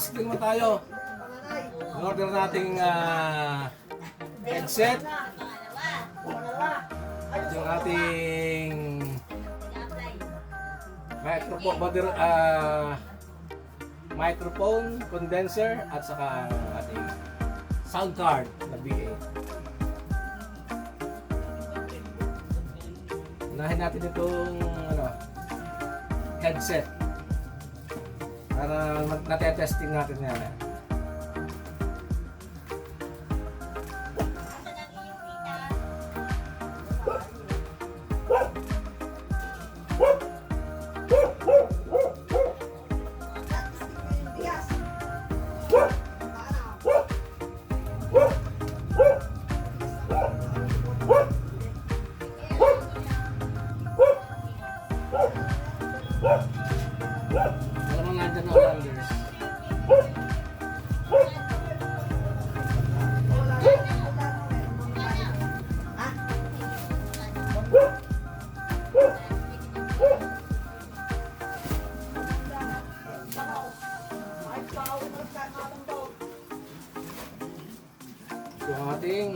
unboxing naman tayo. In-order nating headset. Yung ating microphone, condenser, at saka ating sound card na B8. Unahin natin itong headset para natetesting natin yan. Alam mo nandyan na orders. Ito ang ating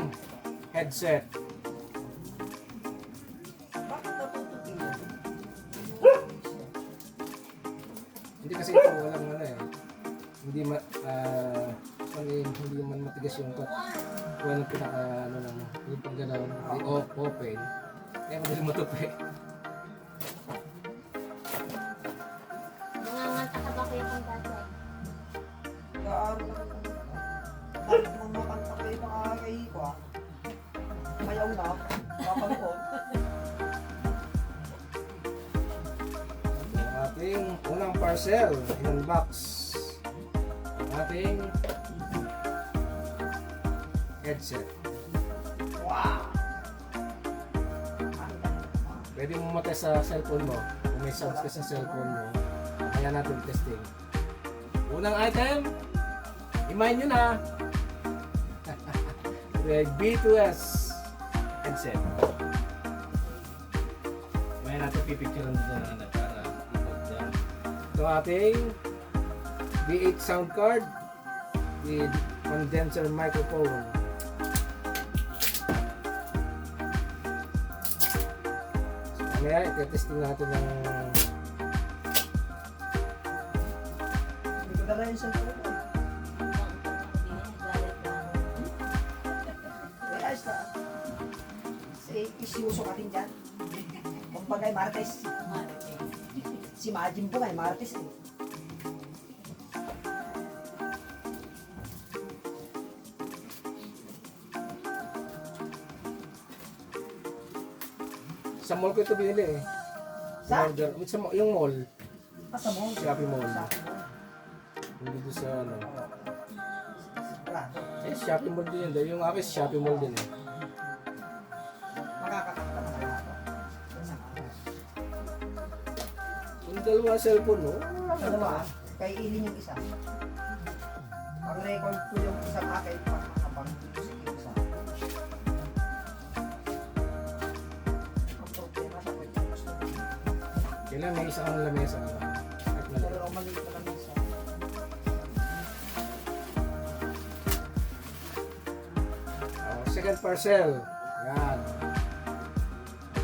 headset. Hindi kasi ito walang hindi man matigas yung cut. Walang pinaka lang yung paggalaw, open. Kaya madali matupi. Nanganganta ka ba kayo kung dati? Kahit naman makanta ko yung mga kahihi ko mayaw na, kapalukod. Ating unang parcel, in-unbox. Ating headset. Wow! Pwede mo matest sa cellphone mo. Kung may sounds ka sa cellphone mo, kaya natin testing. Unang item, i-mine nyo na. With B2S headset. Kaya natin pipicturean dito na para ipag dyan. Ito ating B8 sound card with condenser microphone. Kaya i-testing natin ng Hindi ko dala yung cellphone ko. Kaya ayos na. Isiuso ka din dyan. Kung bagay Martes. Si Majin po ngay Martes eh. sa mall ko ito binili eh. Sa? Yung mall. Sa mall. Shopee Mall. Sa Hindi doon sa wala. Eh, Shopee Mall din yun. Dahil yung akin Shopee Mall din eh. Makakakanta na kaya ako. Yung dalawa cellphone mo, Dalawa, kay Ilin yung isa. Pag-record ko yung isang akin, pag music yung isa. Ang problema sa pwede yung gusto. kailangan may isang lamesa. Kahit maliit. Pero maliit na lang isa. Second parcel. Yan.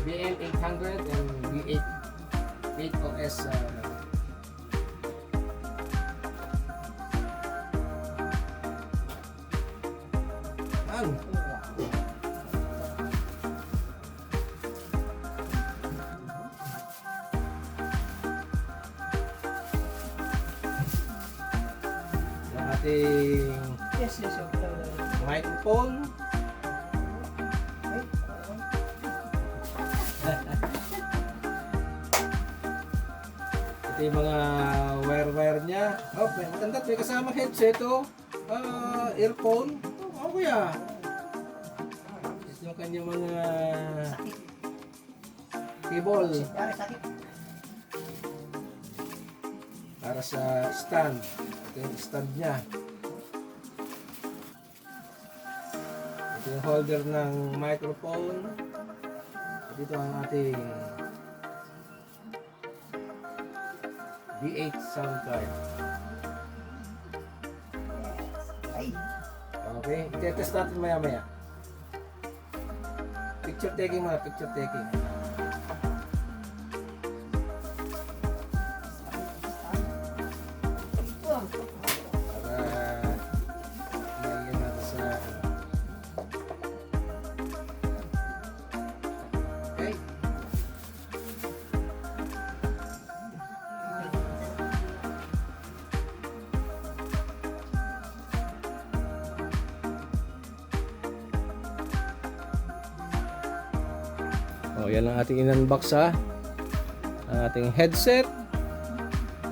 BM800 and B8 8OS. Yan. Yung ating Yes. microphone. Ay, Ito yung mga wire niya. Oh, maganda. May kasama headset oh. Earphone. Oh, kuya. Ito yung kanyang mga sakit. cable Yari sakit. para sa stand. Ito yung stand niya. Ito yung holder ng microphone. At ito ang ating B8 sound card. Ay, Okay, i-test natin maya-maya. Picture taking muna, picture taking. Para may natin sa okay. Oh, yan ang ating in-unbox ha. Ang ating headset,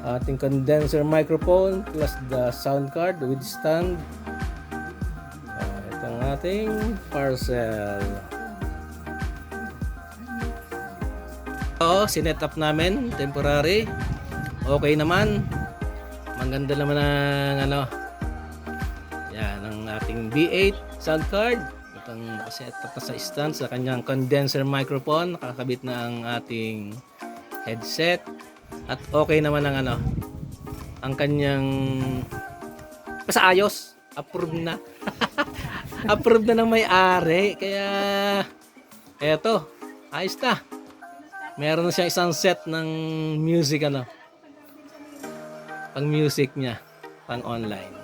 ating condenser microphone plus the sound card with stand. Ito ang ating parcel. Oo, sinet up namin, temporary. Okay naman. Maganda naman ang ano. Yan ang ating B8 sound card. Itong nakaset up na sa stand sa kanyang condenser microphone. Nakakabit na ang ating headset. At okay naman ang ano, ang kanyang basta ayos, approve na. Approve na ng may-ari. Kaya eto, ayos na. Meron na siyang isang set ng music ano. Pang music niya, pang online.